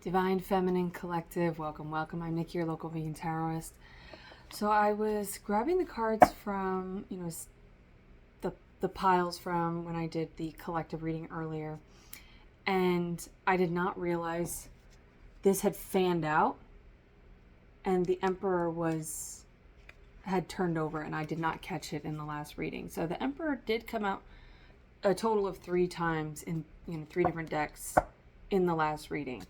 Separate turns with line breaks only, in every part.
Divine Feminine Collective, welcome, welcome. I'm Nikki, your local vegan tarotist. So I was grabbing the cards from, the piles from when I did the collective reading earlier, and I did not realize this had fanned out, and the Emperor had turned over, and I did not catch it in the last reading. So the Emperor did come out a total of 3 times in 3 different decks in the last reading.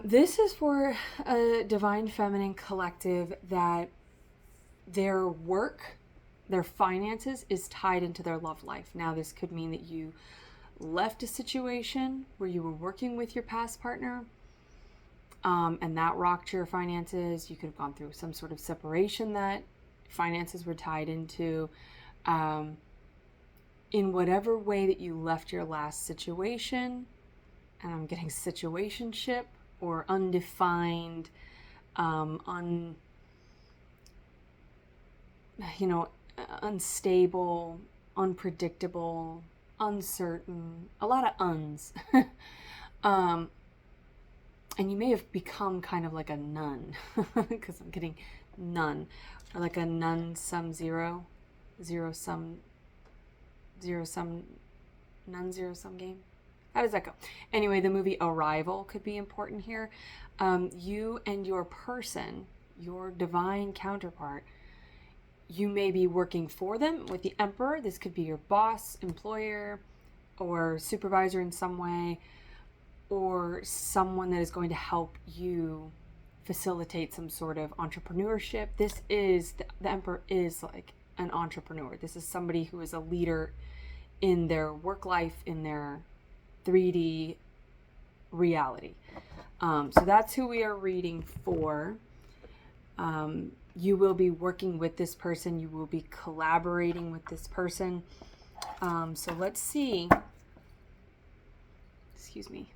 This is for a Divine Feminine collective that their work, their finances is tied into their love life. Now, this could mean that you left a situation where you were working with your past partner, and that rocked your finances. You could have gone through some sort of separation that finances were tied into. In whatever way that you left your last situation, and I'm getting situationship, or undefined, unstable, unpredictable, uncertain, a lot of uns. And you may have become kind of like a nun, because I'm getting nun, or like a nun sum zero sum nun zero sum game. How does that go? Anyway, the movie Arrival could be important here. You and your person, your divine counterpart, you may be working for them with the Emperor. This could be your boss, employer, or supervisor in some way, or someone that is going to help you facilitate some sort of entrepreneurship. The Emperor is like an entrepreneur. This is somebody who is a leader in their work life, in their 3D reality. So that's who we are reading for. You will be working with this person. You will be collaborating with this person. So let's see. Excuse me.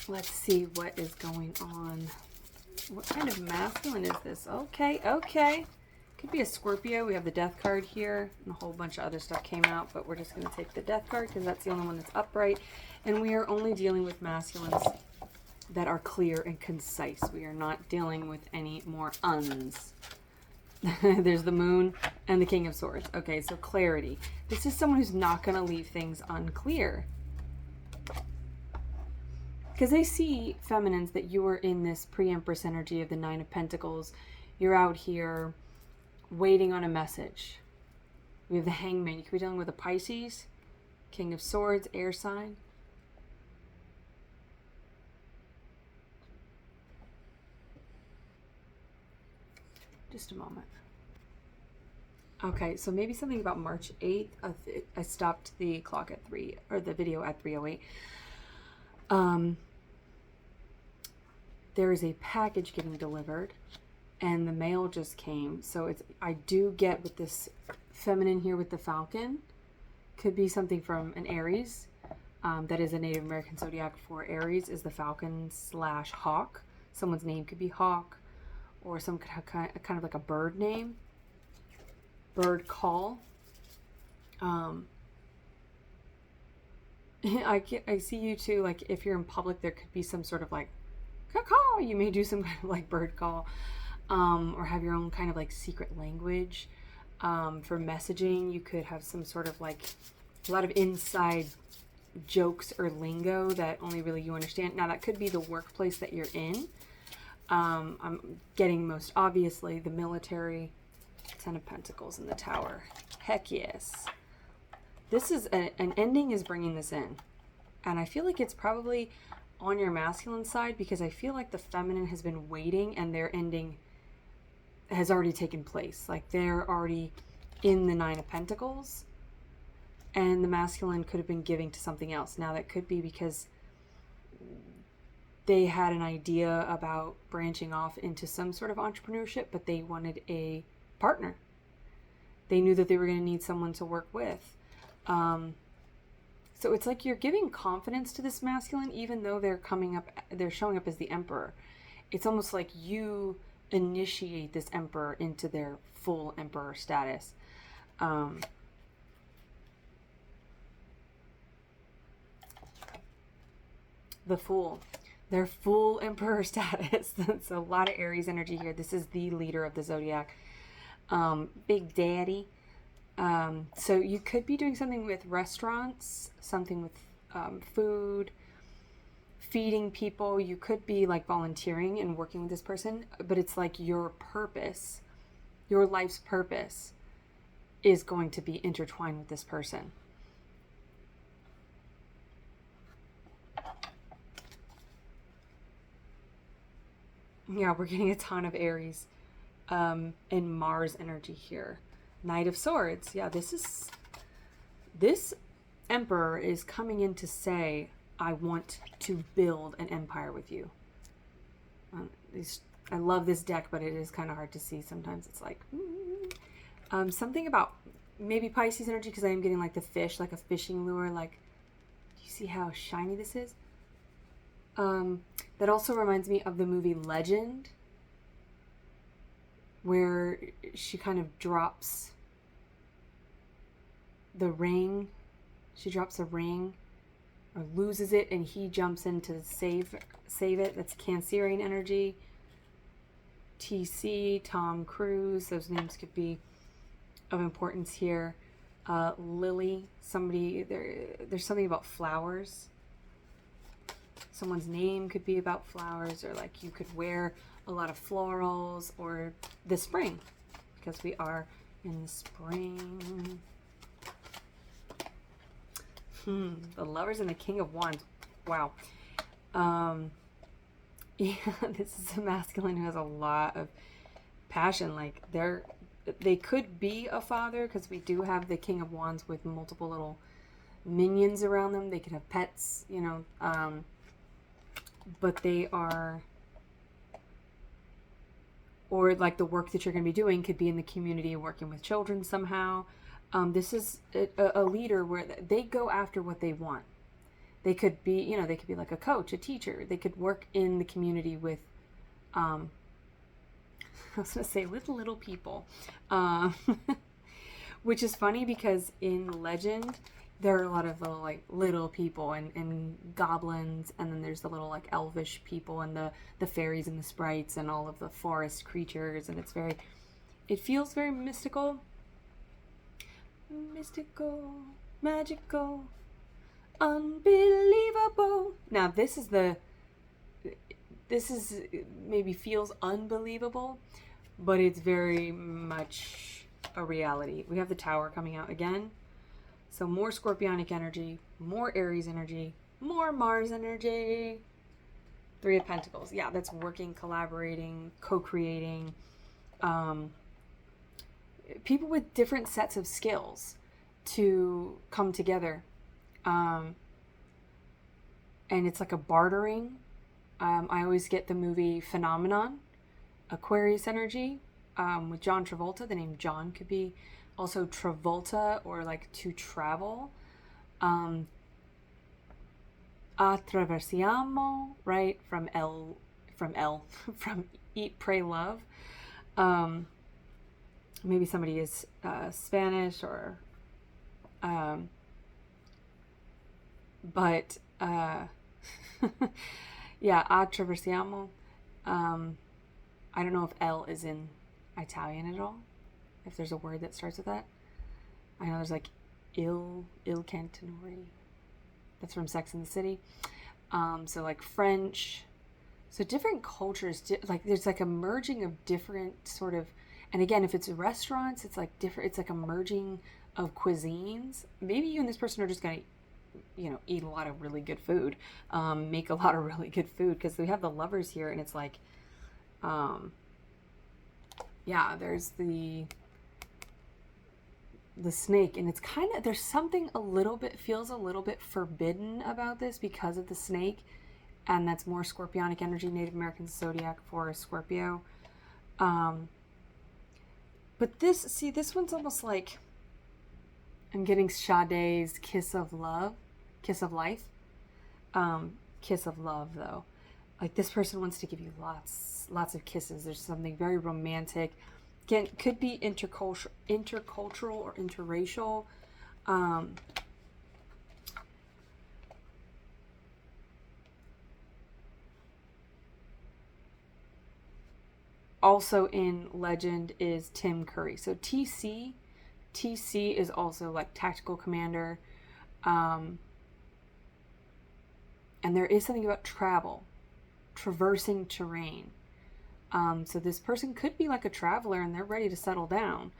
Let's see what is going on. What kind of masculine is this? Okay. Could be a Scorpio. We have the Death card here, and a whole bunch of other stuff came out, but we're just going to take the Death card because that's the only one that's upright. And we are only dealing with masculines that are clear and concise. We are not dealing with any more uns. There's the Moon and the King of Swords. Okay, so clarity. This is someone who's not going to leave things unclear, because they see, feminines, that you are in this pre-Empress energy of the Nine of Pentacles. You're out here waiting on a message. We have the Hangman. You could be dealing with a Pisces, King of Swords, air sign. Just a moment. Okay, so maybe something about March 8th. I stopped the clock at 3, or the video at 3:08. There is a package getting delivered, and the mail just came. So I do get with this feminine here with the Falcon. Could be something from an Aries. That is a Native American zodiac for Aries, is the Falcon / Hawk. Someone's name could be Hawk, or some kind of like a bird name. Bird call. I see you too, like if you're in public, there could be some sort of like caw. You may do some kind of like bird call, or have your own kind of like secret language. For messaging, you could have some sort of like a lot of inside jokes or lingo that only really you understand. Now that could be the workplace that you're in. I'm getting most obviously the military. 10 of Pentacles in the Tower. Heck yes. This is an ending is bringing this in. And I feel like it's probably on your masculine side, because I feel like the feminine has been waiting and their ending has already taken place. Like they're already in the 9 of Pentacles, and the masculine could have been giving to something else. Now that could be because they had an idea about branching off into some sort of entrepreneurship, but they wanted a partner. They knew that they were going to need someone to work with. So it's like you're giving confidence to this masculine, even though they're showing up as the Emperor. It's almost like you initiate this Emperor into their full Emperor status. the Fool. They're full emperor status. That's a lot of Aries energy here. This is the leader of the zodiac. Big daddy. So you could be doing something with restaurants, something with food, feeding people. You could be like volunteering and working with this person, but it's like your purpose, your life's purpose is going to be intertwined with this person. Yeah, we're getting a ton of Aries and Mars energy here. Knight of Swords. Yeah, this Emperor is coming in to say, I want to build an empire with you. I love this deck, but it is kind of hard to see sometimes. It's like something about maybe Pisces energy, because I am getting like the fish, like a fishing lure. Like, do you see how shiny this is? That also reminds me of the movie Legend, where she kind of drops the ring. She drops a ring or loses it, and he jumps in to save it. That's Cancerian energy. TC, Tom Cruise, those names could be of importance here. Lily, somebody, there's something about flowers. Someone's name could be about flowers, or like you could wear a lot of florals, or the spring, because we are in the spring. The Lovers and the King of Wands. Wow. Yeah, this is a masculine who has a lot of passion. Like they could be a father, because we do have the King of Wands with multiple little minions around them. They could have pets, you know, but they are, or like the work that you're going to be doing could be in the community, working with children somehow. This is a leader where they go after what they want. They could be, you know, they could be like a coach, a teacher. They could work in the community with, I was going to say with little people, which is funny because in Legend, there are a lot of little people and goblins, and then there's the little like elvish people and the fairies and the sprites and all of the forest creatures, and it feels very mystical, magical, unbelievable. Now this is maybe feels unbelievable, but it's very much a reality. We have the Tower coming out again. So more Scorpionic energy, more Aries energy, more Mars energy. Three of Pentacles. Yeah, that's working, collaborating, co-creating. People with different sets of skills to come together. And it's like a bartering. I always get the movie Phenomenon, Aquarius energy, with John Travolta. The name John could be also Travolta, or like to travel. Attraversiamo, right? From Eat, Pray, Love. Maybe somebody is Spanish, or but yeah, attraversiamo. I don't know if L is in Italian at all, if there's a word that starts with that. I know there's like il cantonori. That's from Sex and the City. So like French. So different cultures, like there's like a merging of different sort of, and again, if it's restaurants, it's like different, it's like a merging of cuisines. Maybe you and this person are just going to, you know, eat a lot of really good food, make a lot of really good food, because we have the Lovers here, and it's like, yeah, there's the snake, and it's kind of, there's something feels a little bit forbidden about this because of the snake, and that's more Scorpionic energy, Native American zodiac for Scorpio. But this one's almost like, I'm getting Sade's Kiss of Love, Kiss of Life. Kiss of Love, though. Like, this person wants to give you lots of kisses. There's something very romantic. Again, could be intercultural or interracial. also in Legend is Tim Curry. So TC is also like tactical commander. And there is something about travel, traversing terrain. So this person could be like a traveler and they're ready to settle down.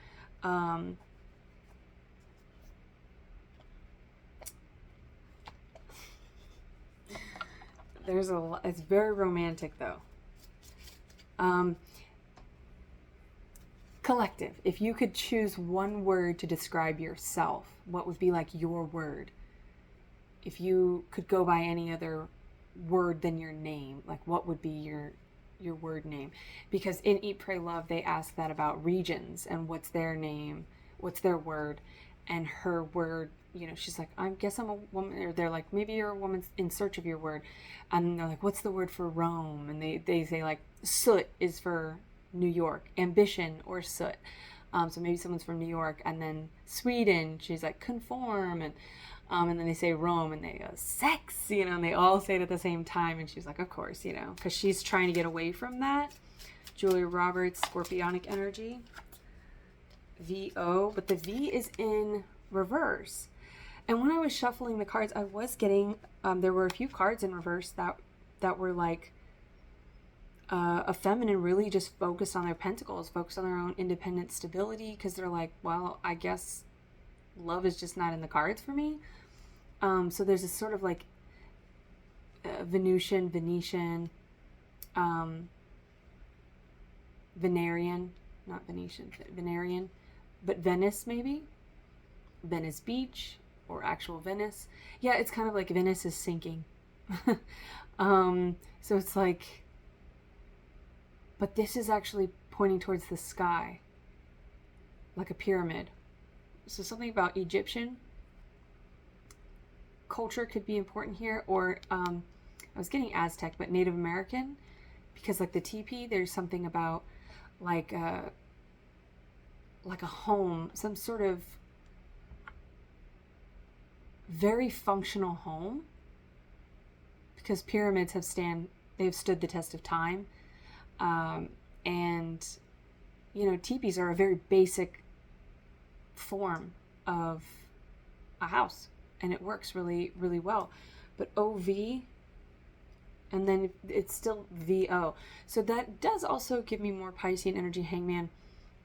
It's very romantic though. Collective. If you could choose one word to describe yourself, what would be like your word? If you could go by any other word than your name, like what would be your word name? Because in Eat, Pray, Love, they ask that about regions and what's their name, what's their word, and her word, she's like, I guess I'm a woman, or they're like, maybe you're a woman in search of your word, and they're like, what's the word for Rome? And they say like soot is for New York, ambition or soot. So maybe someone's from New York, and then Sweden, she's like conform, and then they say Rome, and they go sex, and they all say it at the same time, and she's like, of course, because she's trying to get away from that. Julia Roberts, Scorpionic energy, VO, but the V is in reverse. And when I was shuffling the cards, I was getting, there were a few cards in reverse that were like a feminine really just focused on their pentacles, focused on their own independent stability, because they're like, well, I guess love is just not in the cards for me. So there's this sort of like Venetian, Venerian, not Venetian, Venerian, but Venice maybe, Venice Beach or actual Venice. Yeah, it's kind of like Venice is sinking. So it's like, but this is actually pointing towards the sky, like a pyramid. So something about Egyptian culture could be important here, or I was getting Aztec, but Native American, because like the teepee, there's something about like a home, some sort of very functional home, because pyramids they've stood the test of time, and teepees are a very basic form of a house, and it works really, really well. But OV, and then it's still VO. So that does also give me more Piscean energy, Hangman.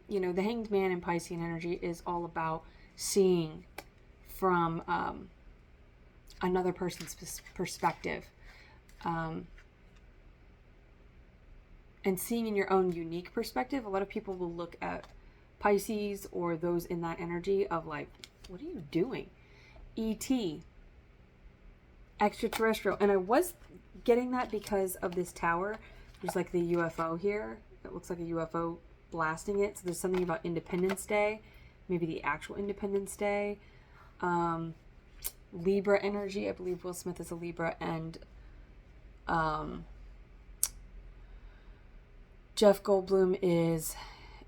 The Hanged Man in Piscean energy is all about seeing from another person's perspective, and seeing in your own unique perspective. A lot of people will look at Pisces or those in that energy of like, what are you doing? ET, extraterrestrial. And I was getting that because of this tower. There's like the UFO here. It looks like a UFO blasting it. So there's something about Independence Day, maybe the actual Independence Day. Libra energy. I believe Will Smith is a Libra, and Jeff Goldblum is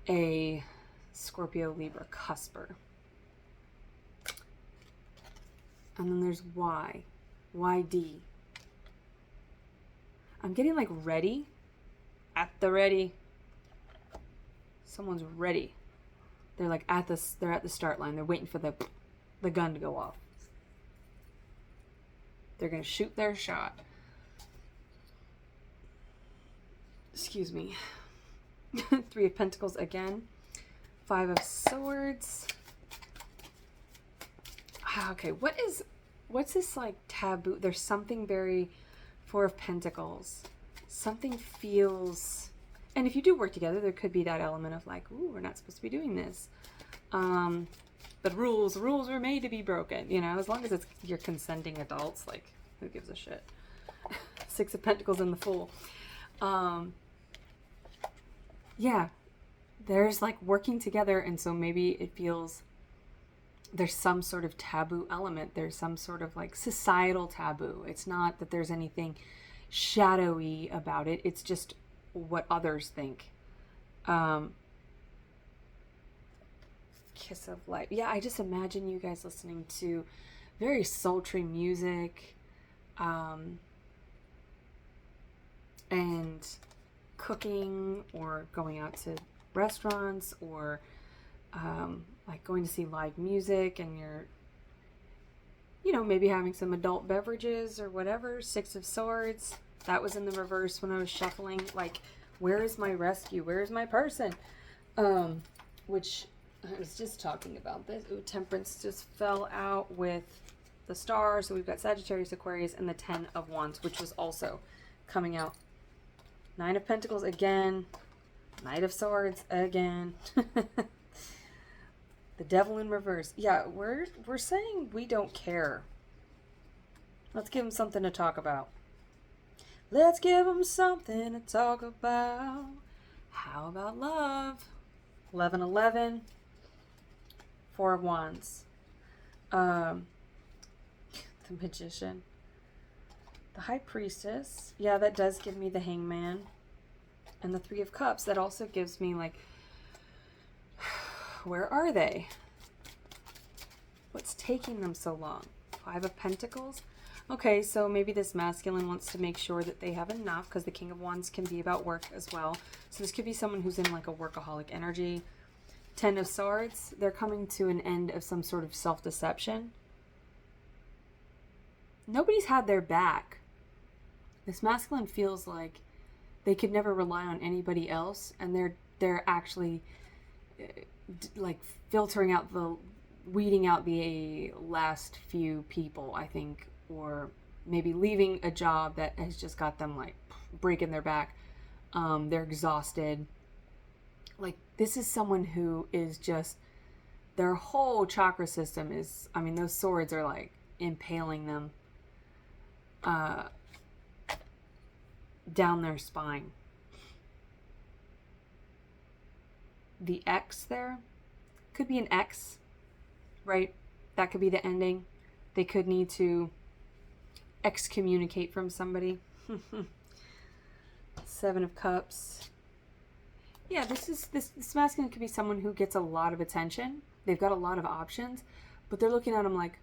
a Scorpio Libra cusper. And then there's Y. YD. I'm getting like ready. At the ready. Someone's ready. They're like at the start line. They're waiting for the gun to go off. They're going to shoot their shot. Excuse me. 3 of Pentacles again. 5 of Swords. Okay, what's this like taboo? There's something very 4 of Pentacles. Something feels, and if you do work together, there could be that element of like, ooh, we're not supposed to be doing this. But rules were made to be broken, as long as you're consenting adults, like, who gives a shit? 6 of Pentacles in the Fool. Yeah, there's like working together, and so maybe it feels there's some sort of taboo element. There's some sort of like societal taboo. It's not that there's anything shadowy about it. It's just what others think. Kiss of Light. Yeah, I just imagine you guys listening to very sultry music, and cooking or going out to restaurants or like going to see live music, and you're, you know, maybe having some adult beverages or whatever. Six of Swords, that was in the reverse when I was shuffling. Like, where is my rescue? Where is my person? Which I was just talking about this. Ooh, Temperance just fell out with the star. So we've got Sagittarius, Aquarius, and the 10 of Wands, which was also coming out. Nine of Pentacles again. Knight of Swords again. The Devil in reverse. Yeah, we're saying we don't care. Let's give them something to talk about. Let's give them something to talk about. How about love? 11-11. Four of Wands. The Magician. The High Priestess. Yeah, that does give me the Hangman. And the Three of Cups. That also gives me, like, where are they? What's taking them so long? Five of Pentacles. Okay, so maybe this masculine wants to make sure that they have enough, because the King of Wands can be about work as well. So this could be someone who's in like a workaholic energy. 10 of Swords. They're coming to an end of some sort of self-deception. Nobody's had their back. This masculine feels like they could never rely on anybody else, and they're actually like filtering out weeding out the last few people, I think, or maybe leaving a job that has just got them like breaking their back. They're exhausted. Like, this is someone who is just, their whole chakra system is, I mean, those swords are like impaling them down their spine. The X there could be an X, right? That could be the ending. They could need to excommunicate from somebody. Seven of Cups. Yeah, this masculine could be someone who gets a lot of attention. They've got a lot of options, but they're looking at them like,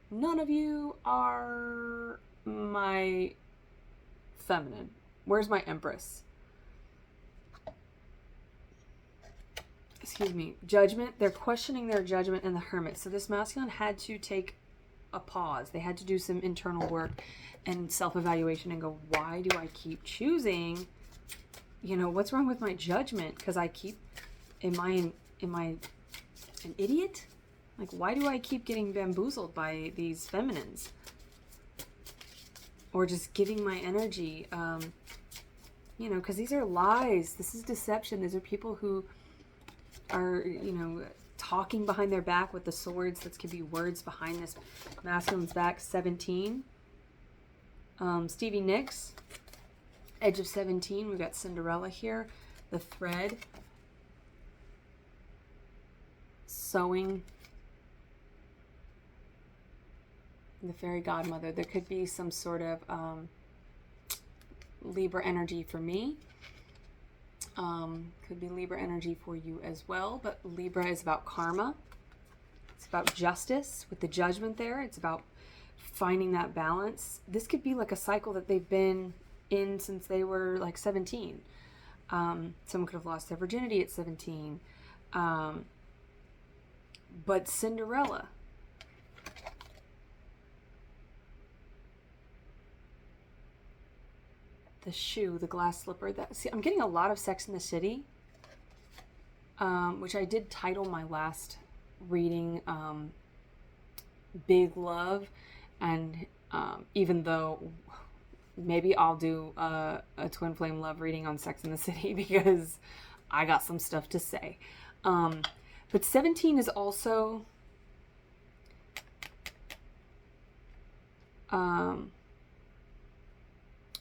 none of you are my feminine. Where's my Empress? Excuse me. Judgment. They're questioning their judgment and the Hermit. So this masculine had to take a pause. They had to do some internal work and self-evaluation and go, why do I keep choosing? You know, what's wrong with my judgment? Because I keep, am I an idiot? Like, why do I keep getting bamboozled by these feminines? Or just giving my energy, you know, because these are lies. This is deception. These are people who are, you know, talking behind their back with the swords. That could be words behind this masculine's back. 17. Stevie Nicks. Edge of 17. We've got Cinderella here. The thread. Sewing. The fairy godmother. There could be some sort of Libra energy for me. Could be Libra energy for you as well. But Libra is about karma. It's about justice with the judgment there. It's about finding that balance. This could be like a cycle that they've been in since they were like 17. Someone could have lost their virginity at 17. But Cinderella. The shoe, the glass slipper. See, I'm getting a lot of Sex in the City, which I did title my last reading Big Love. And even though maybe I'll do a twin flame love reading on Sex in the City because I got some stuff to say. But 17 is also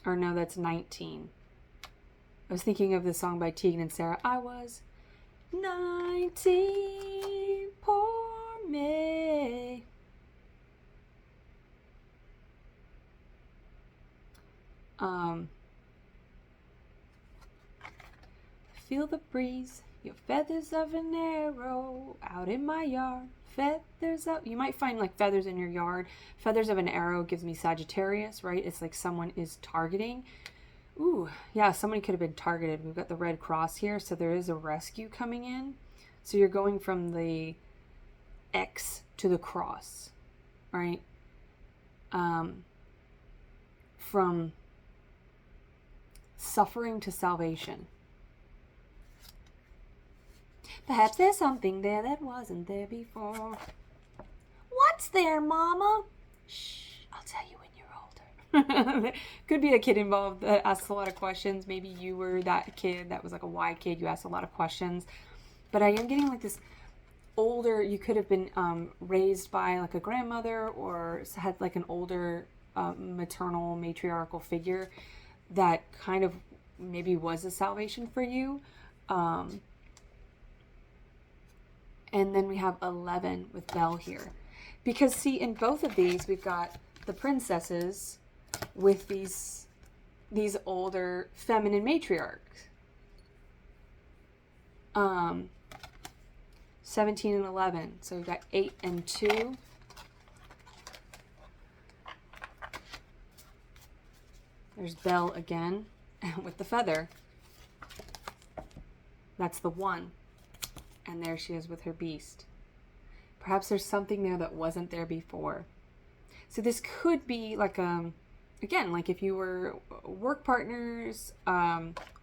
or no, that's 19. I was thinking of the song by Tegan and Sarah. I was 19, poor me. Feel the breeze, your feathers of an arrow out in my yard. Feathers up. You might find like feathers in your yard. Feathers of an arrow gives me Sagittarius, right? It's like someone is targeting. Ooh, yeah, somebody could have been targeted. We've got the Red Cross here, so there is a rescue coming in. So you're going from the X to the cross, right? From suffering to salvation. Perhaps there's something there that wasn't there before. What's there, Mama? Shh, I'll tell you when you're older. Could be a kid involved that asks a lot of questions. Maybe you were that kid that was like a why kid. You asked a lot of questions. But I am getting like this older, you could have been raised by like a grandmother or had like an older maternal matriarchal figure that kind of maybe was a salvation for you. And then we have 11 with Belle here. Because see, in both of these, we've got the princesses with these older feminine matriarchs. 17 and 11. So we've got 8 and 2. There's Belle again with the feather. That's the 1. And there she is with her beast. Perhaps there's something there that wasn't there before. So this could be like again, like if you were work partners,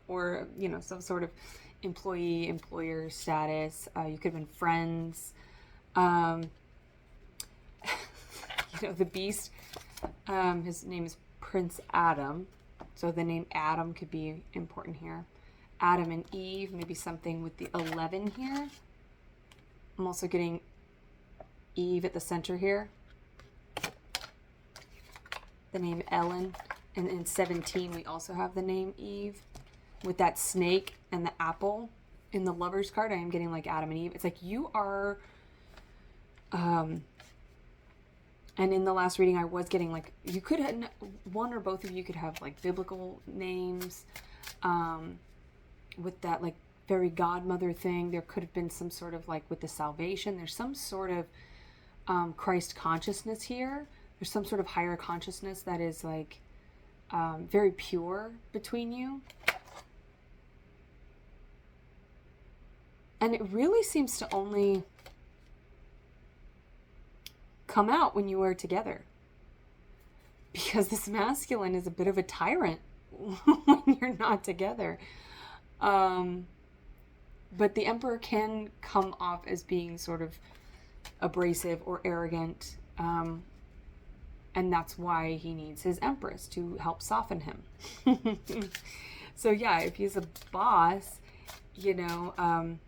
or you know, some sort of employee-employer status. You could have been friends. You know, the beast. His name is Prince Adam, so the name Adam could be important here. Adam and Eve, maybe something with the 11 here. I'm also getting Eve at the center here. The name Ellen. And in 17, we also have the name Eve. With that snake and the apple in the Lover's card, I am getting like Adam and Eve. It's like you are... and in the last reading, I was getting like... You could have... One or both of you could have like biblical names. With that like fairy godmother thing, there could have been some sort of like with the salvation, there's some sort of Christ consciousness here. There's some sort of higher consciousness that is like very pure between you. And it really seems to only come out when you are together. Because this masculine is a bit of a tyrant when you're not together. But the Emperor can come off as being sort of abrasive or arrogant. And that's why he needs his Empress to help soften him. So yeah, if he's a boss, you know,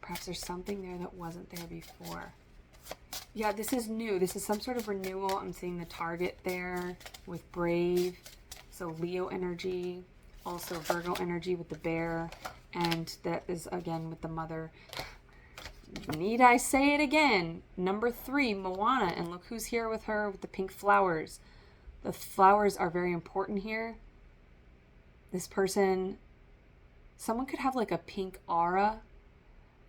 perhaps there's something there that wasn't there before. Yeah, this is new. This is some sort of renewal. I'm seeing the target there with Brave. So Leo energy, also Virgo energy with the bear, and that is again with the mother. Need I say it again? Number 3, Moana, and look who's here with her with the pink flowers. The flowers are very important here. This person, someone could have like a pink aura.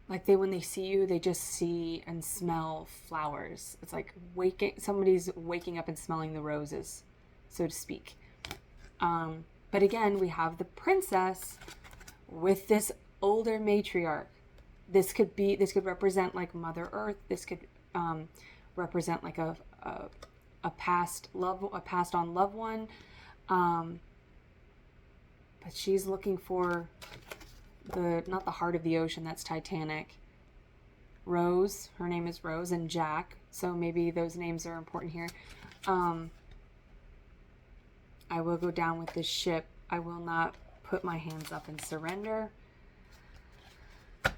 Like when they see you, they just see and smell flowers. It's like somebody's waking up and smelling the roses, so to speak. But again, we have the princess with this older matriarch. This could represent like Mother Earth. This could represent like a passed on loved one. But she's looking for not the heart of the ocean. That's Titanic. Rose, her name is Rose, and Jack. So maybe those names are important here. I will go down with this ship. I will not put my hands up and surrender.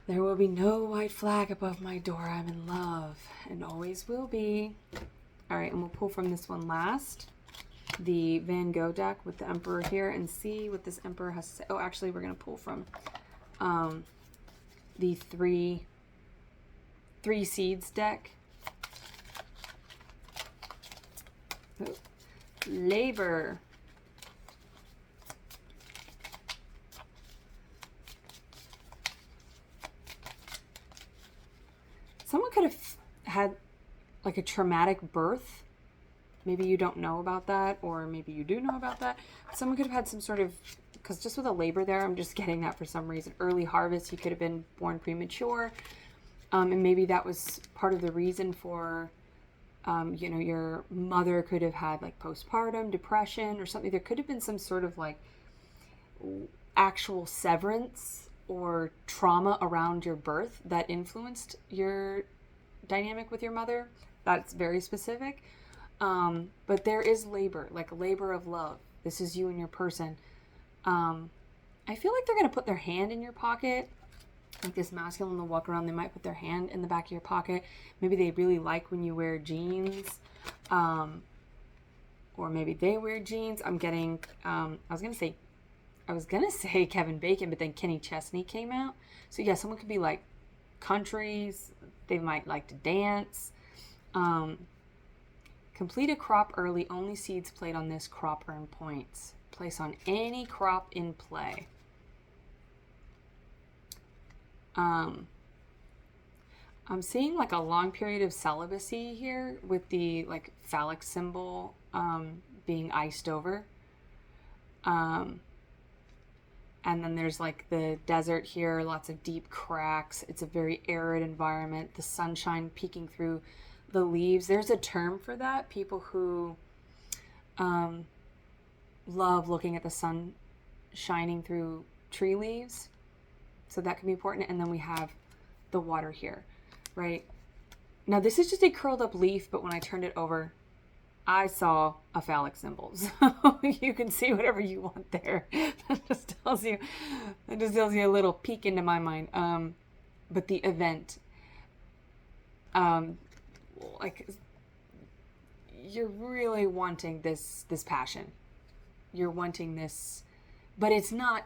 There will be no white flag above my door. I'm in love and always will be. All right, and we'll pull from this one last. The Van Gogh deck with the Emperor here and see what this Emperor has to say. Oh, actually, we're going to pull from the three Seeds deck. Oh. Labor. Someone could have had like a traumatic birth maybe you don't know about that, or maybe you do know about that. Someone could have had some sort of, because just with a labor there, I'm just getting that for some reason. Early harvest, you could have been born premature. And maybe that was part of the reason for, your mother could have had like postpartum depression or something. There could have been some sort of like actual severance or trauma around your birth that influenced your dynamic with your mother. That's very specific. But there is labor, like a labor of love. This is you and your person. I feel like they're going to put their hand in your pocket. Like this masculine will walk around, they might put their hand in the back of your pocket. Maybe they really like when you wear jeans. Or maybe they wear jeans. I'm getting, I was going to say Kevin Bacon, but then Kenny Chesney came out. So yeah, someone could be like countries. They might like to dance. Complete a crop early. Only seeds played on this crop earn points. Place on any crop in play. I'm seeing like a long period of celibacy here with the like phallic symbol being iced over. And then there's like the desert here, lots of deep cracks. It's a very arid environment. The sunshine peeking through the leaves. There's a term for that. People who love looking at the sun shining through tree leaves. So that can be important. And then we have the water here, right? Now this is just a curled up leaf, but when I turned it over, I saw a phallic symbol. So you can see whatever you want there. That just tells you a little peek into my mind. But the event, like you're really wanting this passion. You're wanting this, but it's not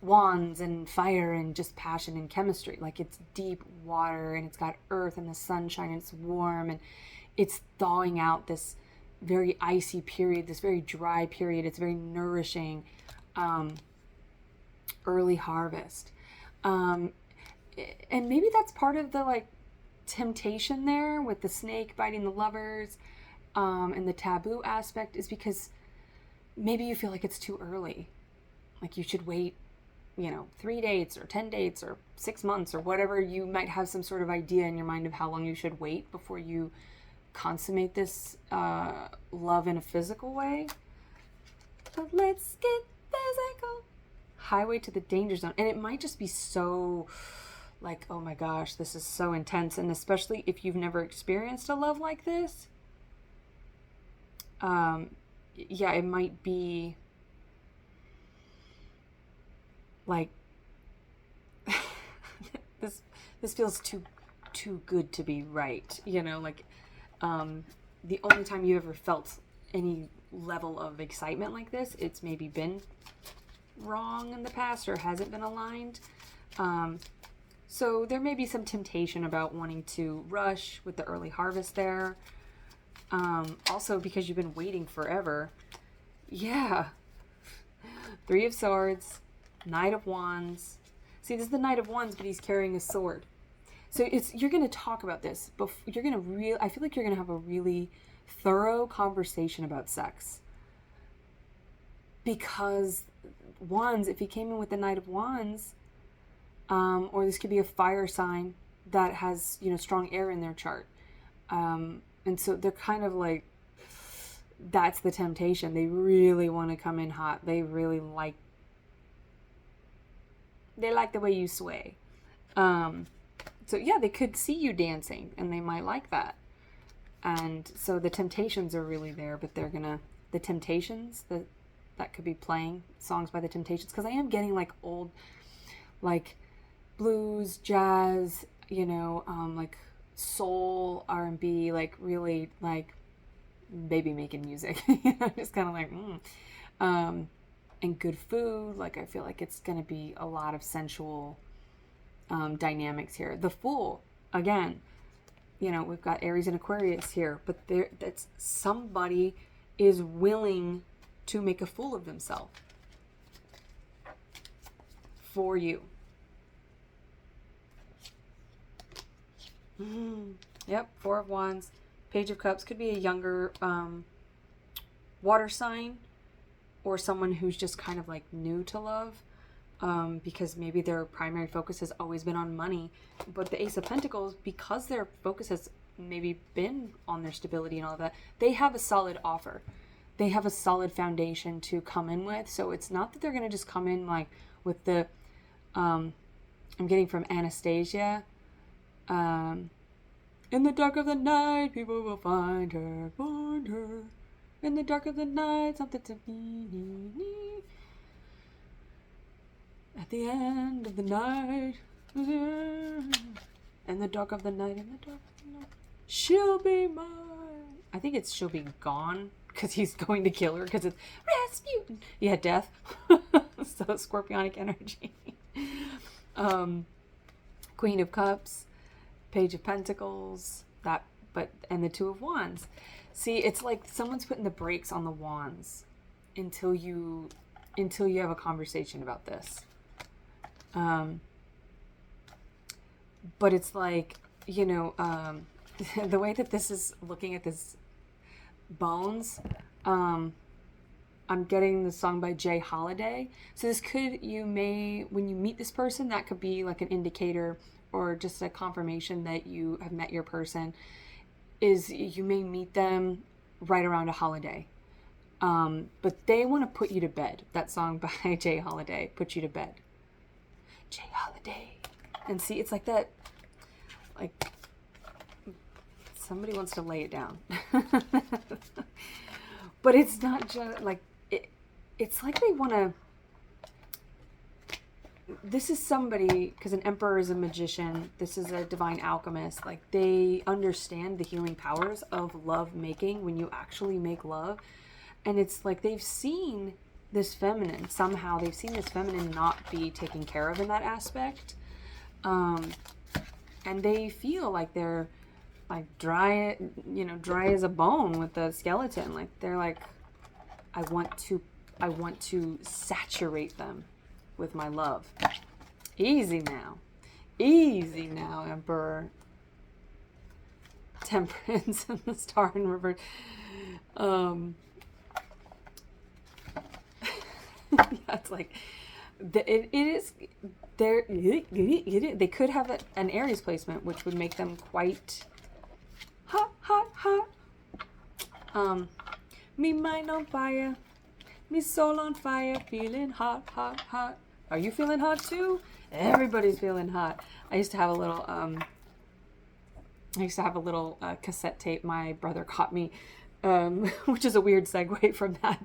wands and fire and just passion and chemistry. Like it's deep water and it's got earth and the sunshine and it's warm and it's thawing out this very icy period, this very dry period. It's very nourishing. Early harvest. And maybe that's part of the like temptation there with the snake biting the lovers, and the taboo aspect is because maybe you feel like it's too early. Like you should wait, 3 dates or 10 dates or 6 months or whatever. You might have some sort of idea in your mind of how long you should wait before you consummate this love in a physical way. But let's get physical. Highway to the danger zone. And it might just be so like, oh my gosh, this is so intense. And especially if you've never experienced a love like this, yeah, it might be like this feels too good to be right, like the only time you ever felt any level of excitement like this, it's maybe been wrong in the past or hasn't been aligned. So there may be some temptation about wanting to rush with the early harvest there. Also because you've been waiting forever. Yeah. 3 of Swords, Knight of Wands. See, this is the Knight of Wands, but he's carrying a sword. So you're going to talk about this, but I feel like you're going to have a really thorough conversation about sex. Because Wands, if he came in with the Knight of Wands, or this could be a fire sign that has, strong air in their chart. And so they're kind of like, that's the temptation. They really want to come in hot. They really like the way you sway. So yeah, they could see you dancing and they might like that. And so the temptations are really there, but the Temptations, that could be playing songs by the Temptations. Cause I am getting like old, like blues, jazz, like soul, R&B, like really like baby making music, just kind of like, and good food. Like, I feel like it's going to be a lot of sensual, dynamics here. The Fool, again, we've got Aries and Aquarius here, but that's somebody is willing to make a fool of themselves for you. Yep, 4 of Wands, Page of Cups. Could be a younger water sign or someone who's just kind of like new to love, because maybe their primary focus has always been on money. But the Ace of Pentacles, because their focus has maybe been on their stability and all that, they have a solid offer. They have a solid foundation to come in with. So it's not that they're going to just come in like with the, I'm getting from Anastasia, in the dark of the night, people will find her, find her. In the dark of the night, something to need. At the end of the night, in the dark of the night, in the dark of the night, she'll be mine. I think it's she'll be gone, because he's going to kill her, because it's Rasputin. Yeah, death. So scorpionic energy. Queen of Cups, Page of Pentacles, and the Two of Wands. See, it's like someone's putting the brakes on the wands until you have a conversation about this. But it's like, the way that this is looking at this Bones, I'm getting the song by Jay Holiday. So this when you meet this person, that could be like an indicator or just a confirmation that you have met your person, is you may meet them right around a holiday. But they want to put you to bed. That song by Jay Holiday, Put You to Bed. Jay Holiday. And see, it's like that, like, somebody wants to lay it down. But it's not just, like, it's like they want to, this is somebody, because an emperor is a magician, this is a divine alchemist, like, they understand the healing powers of love making when you actually make love. And it's like they've seen this feminine, somehow they've seen this feminine not be taken care of in that aspect. And they feel like they're like dry as a bone with the skeleton. Like they're like, I want to saturate them with my love. Easy now, Emperor. Temperance and the Star in reverse. Yeah, it's like it is there. They could have an Aries placement, which would make them quite hot. Me mind on fire, me soul on fire, feeling hot. Are you feeling hot too? Everybody's feeling hot. I used to have a little cassette tape my brother caught me, which is a weird segue from that,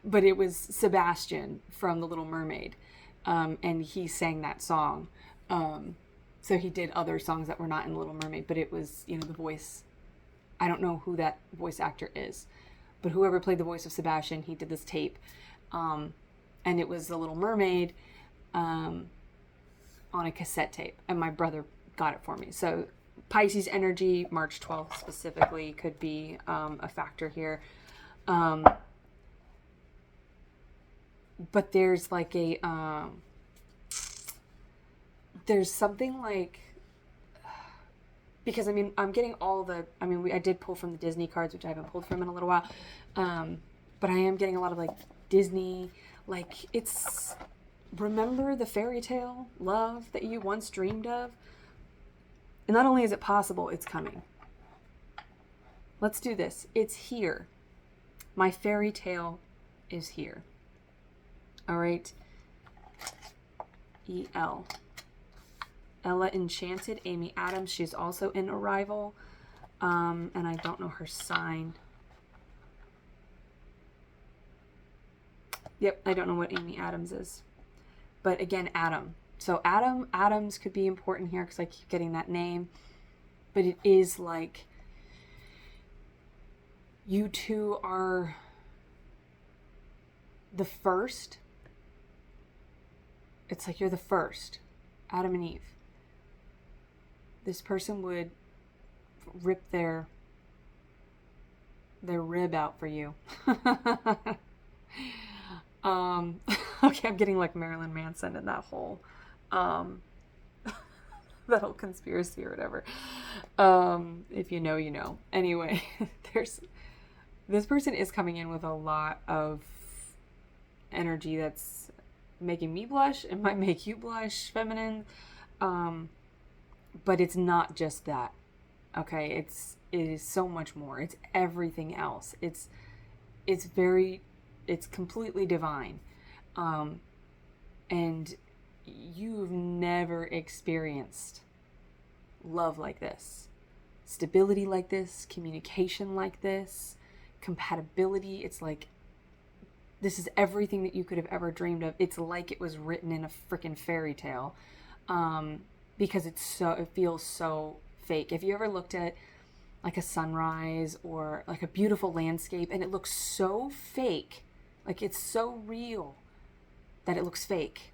but it was Sebastian from The Little Mermaid, and he sang that song. So he did other songs that were not in The Little Mermaid, but it was, the voice. I don't know who that voice actor is, but whoever played the voice of Sebastian, he did this tape, and it was The Little Mermaid on a cassette tape, and my brother got it for me. So Pisces energy, March 12th specifically, could be a factor here. But there's like there's something like, because I'm getting I did pull from the Disney cards, which I haven't pulled from in a little while. But I am getting a lot of like Disney, like it's, remember the fairy tale love that you once dreamed of? And not only is it possible, it's coming. Let's do this. It's here. My fairy tale is here. All right. E.L. Ella Enchanted, Amy Adams. She's also in Arrival. And I don't know her sign. Yep, I don't know what Amy Adams is. But again, Adam. So Adams could be important here because I keep getting that name. But it is like you two are the first. It's like you're the first. Adam and Eve. This person would rip their rib out for you. Okay, I'm getting like Marilyn Manson and that whole that whole conspiracy or whatever. If you know, you know. Anyway, This person is coming in with a lot of energy that's making me blush. It might make you blush, feminine. But it's not just that. Okay, it is so much more. It's everything else. It's completely divine. And you've never experienced love like this, stability like this, communication like this, compatibility. It's like, this is everything that you could have ever dreamed of. It's like it was written in a freaking fairy tale, because it feels so fake. If you ever looked at like a sunrise or like a beautiful landscape and it looks so fake, like it's so real that it looks fake,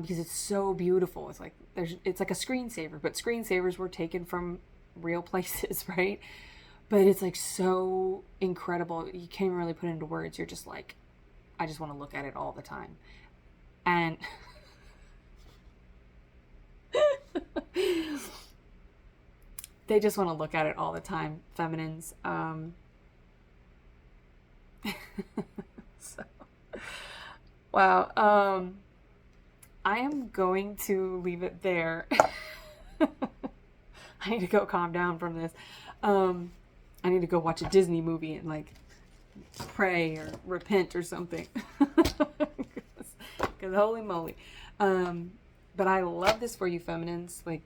because it's so beautiful. It's like a screensaver, but screensavers were taken from real places, right? But it's like so incredible. You can't even really put it into words. You're just like, I just want to look at it all the time. And they just want to look at it all the time, feminines. So, wow. I am going to leave it there. I need to go calm down from this. I need to go watch a Disney movie and like pray or repent or something. Because holy moly. But I love this for you, feminines. Like,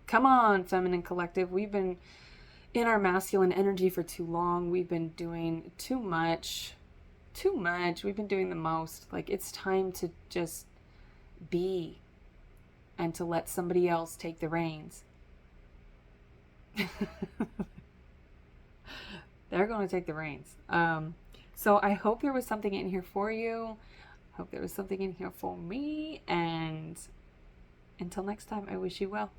come on, feminine collective. We've been in our masculine energy for too long. We've been doing too much. We've been doing the most. Like, it's time to just be and to let somebody else take the reins. They're going to take the reins. So I hope there was something in here for you. Hope there was something in here for me. And until next time, I wish you well.